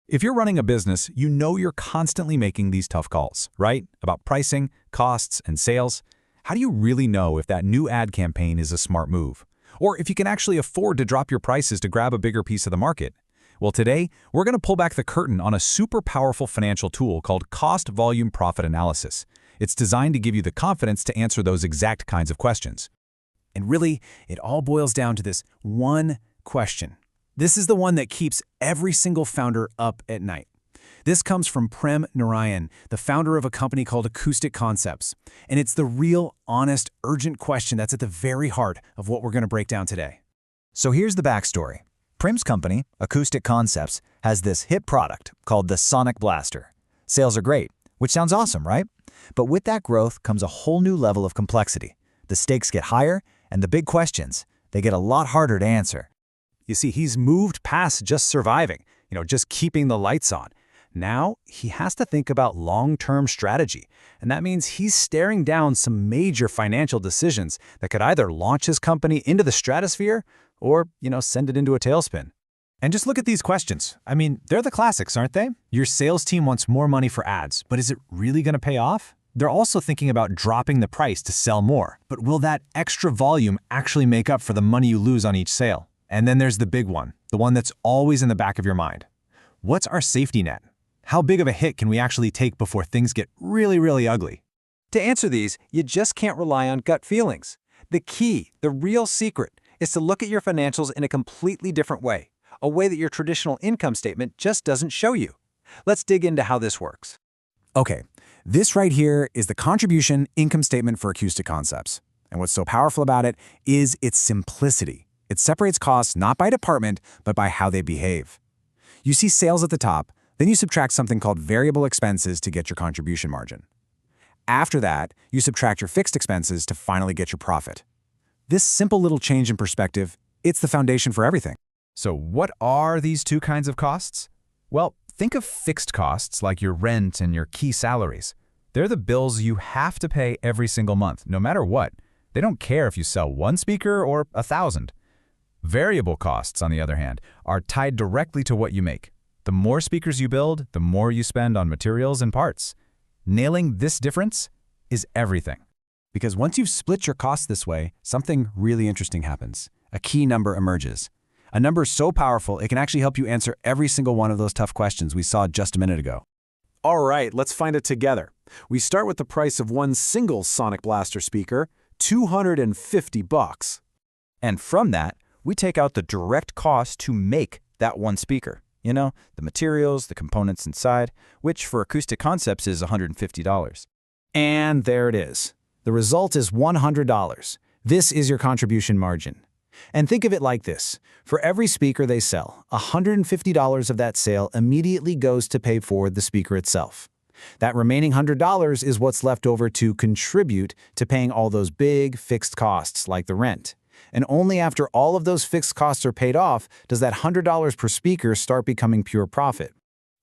If you're running a business, you know you're constantly making these tough calls, right? About pricing, costs, and sales. How do you really know if that new ad campaign is a smart move? Or if you can actually afford to drop your prices to grab a bigger piece of the market? Well, today, we're going to pull back the curtain on a super powerful financial tool called Cost Volume Profit Analysis. It's designed to give you the confidence to answer those exact kinds of questions. And really, it all boils down to this one question. This is the one that keeps every single founder up at night. This comes from Prem Narayan, the founder of a company called Acoustic Concepts. And it's the real, honest, urgent question that's at the very heart of what we're going to break down today. So here's the backstory. Prem's company, Acoustic Concepts, has this hit product called the Sonic Blaster. Sales are great, which sounds awesome, right? But with that growth comes a whole new level of complexity. The stakes get higher, and the big questions, they get a lot harder to answer. You see, he's moved past just surviving, just keeping the lights on. Now, he has to think about long-term strategy, and that means he's staring down some major financial decisions that could either launch his company into the stratosphere or, send it into a tailspin. And just look at these questions. I mean, they're the classics, aren't they? Your sales team wants more money for ads, but is it really going to pay off? They're also thinking about dropping the price to sell more, but will that extra volume actually make up for the money you lose on each sale? And then there's the big one, the one that's always in the back of your mind. What's our safety net? How big of a hit can we actually take before things get really, really ugly? To answer these, you just can't rely on gut feelings. The key, the real secret, is to look at your financials in a completely different way, a way that your traditional income statement just doesn't show you. Let's dig into how this works. Okay, this right here is the contribution income statement for Acoustic Concepts. And what's so powerful about it is its simplicity. It separates costs not by department, but by how they behave. You see sales at the top, then you subtract something called variable expenses to get your contribution margin. After that, you subtract your fixed expenses to finally get your profit. This simple little change in perspective, it's the foundation for everything. So what are these two kinds of costs? Well, think of fixed costs like your rent and your key salaries. They're the bills you have to pay every single month, no matter what. They don't care if you sell one speaker or 1,000. Variable costs, on the other hand, are tied directly to what you make. The more speakers you build, the more you spend on materials and parts. Nailing this difference is everything. Because once you've split your costs this way, something really interesting happens. A key number emerges. A number so powerful, it can actually help you answer every single one of those tough questions we saw just a minute ago. All right, let's find it together. We start with the price of one single Sonic Blaster speaker, $250. And from that, we take out the direct cost to make that one speaker. The materials, the components inside, which for Acoustic Concepts is $150. And there it is. The result is $100. This is your contribution margin. And think of it like this. For every speaker they sell, $150 of that sale immediately goes to pay for the speaker itself. That remaining $100 is what's left over to contribute to paying all those big fixed costs like the rent. And only after all of those fixed costs are paid off does that $100 per speaker start becoming pure profit.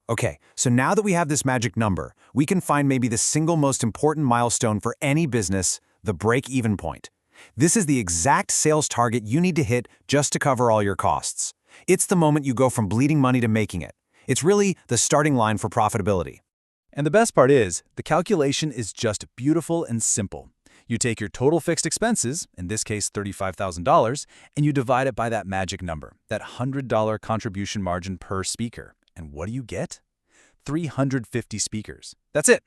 Okay, so now that we have this magic number, we can find maybe the single most important milestone for any business, the break-even point. This is the exact sales target you need to hit just to cover all your costs. It's the moment you go from bleeding money to making it. It's really the starting line for profitability. And the best part is, the calculation is just beautiful and simple. You take your total fixed expenses, in this case $35,000, and you divide it by that magic number, that $100 contribution margin per speaker. And what do you get? 350 speakers. That's it.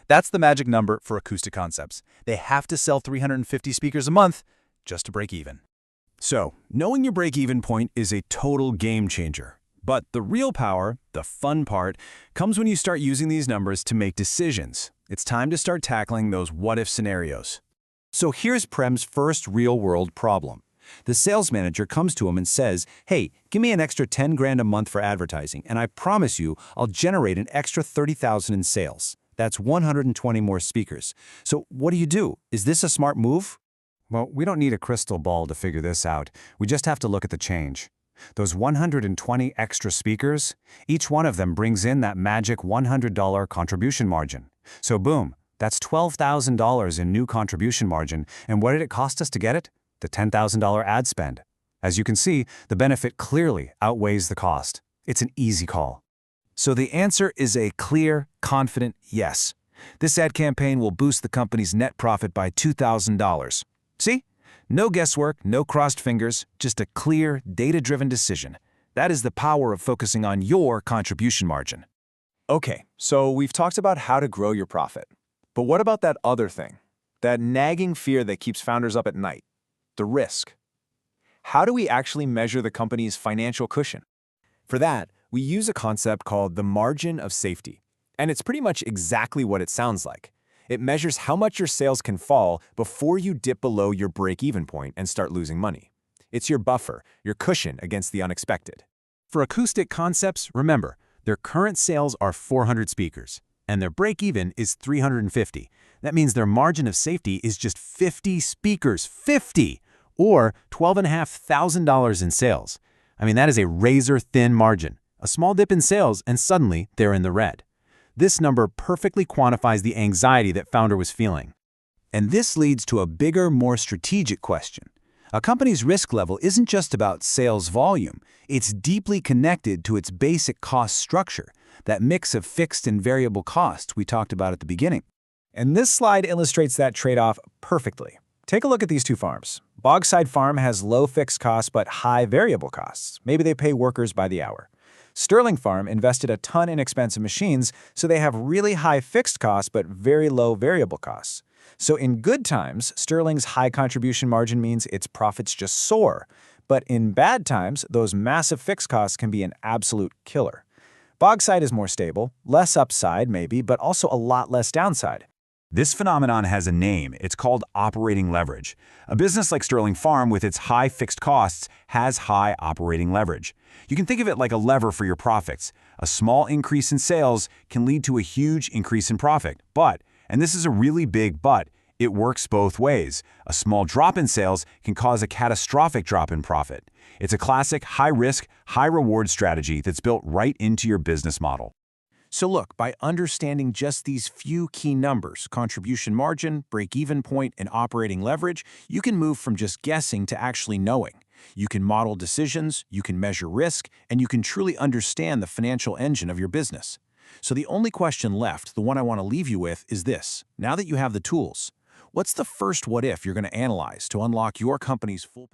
That's the magic number for Acoustic Concepts. They have to sell 350 speakers a month just to break even. So, knowing your break-even point is a total game changer. But the real power, the fun part, comes when you start using these numbers to make decisions. It's time to start tackling those what-if scenarios. So here's Prem's first real-world problem. The sales manager comes to him and says, "Hey, give me an extra 10 grand a month for advertising, and I promise you I'll generate an extra 30,000 in sales. That's 120 more speakers. So what do? Is this a smart move?" Well, we don't need a crystal ball to figure this out. We just have to look at the change. Those 120 extra speakers, each one of them brings in that magic $100 contribution margin. So boom, that's $12,000 in new contribution margin. And what did it cost us to get it? The $10,000 ad spend. As you can see, the benefit clearly outweighs the cost. It's an easy call. So the answer is a clear, confident yes. This ad campaign will boost the company's net profit by $2,000. See? No guesswork, no crossed fingers, just a clear, data-driven decision. That is the power of focusing on your contribution margin. Okay, so we've talked about how to grow your profit. But what about that other thing? That nagging fear that keeps founders up at night? The risk. How do we actually measure the company's financial cushion? For that, we use a concept called the margin of safety. And it's pretty much exactly what it sounds like. It measures how much your sales can fall before you dip below your break-even point and start losing money. It's your buffer, your cushion against the unexpected. For Acoustic Concepts, remember, their current sales are 400 speakers, and their break-even is 350. That means their margin of safety is just 50 speakers, 50, or $12,500 in sales. I mean, that is a razor-thin margin. A small dip in sales, and suddenly they're in the red. This number perfectly quantifies the anxiety that founder was feeling. And this leads to a bigger, more strategic question. A company's risk level isn't just about sales volume. It's deeply connected to its basic cost structure, that mix of fixed and variable costs we talked about at the beginning. And this slide illustrates that trade-off perfectly. Take a look at these two farms. Bogside Farm has low fixed costs but high variable costs. Maybe they pay workers by the hour. Sterling Farm invested a ton in expensive machines, so they have really high fixed costs but very low variable costs. So in good times, Sterling's high contribution margin means its profits just soar. But in bad times, those massive fixed costs can be an absolute killer. Bogside is more stable, less upside maybe, but also a lot less downside. This phenomenon has a name. It's called operating leverage. A business like Sterling Farm, with its high fixed costs, has high operating leverage. You can think of it like a lever for your profits. A small increase in sales can lead to a huge increase in profit. But, and this is a really big but, it works both ways. A small drop in sales can cause a catastrophic drop in profit. It's a classic high-risk, high-reward strategy that's built right into your business model. So look, by understanding just these few key numbers, contribution margin, break-even point, and operating leverage, you can move from just guessing to actually knowing. You can model decisions, you can measure risk, and you can truly understand the financial engine of your business. So the only question left, the one I want to leave you with, is this. Now that you have the tools, what's the first what if you're going to analyze to unlock your company's full potential?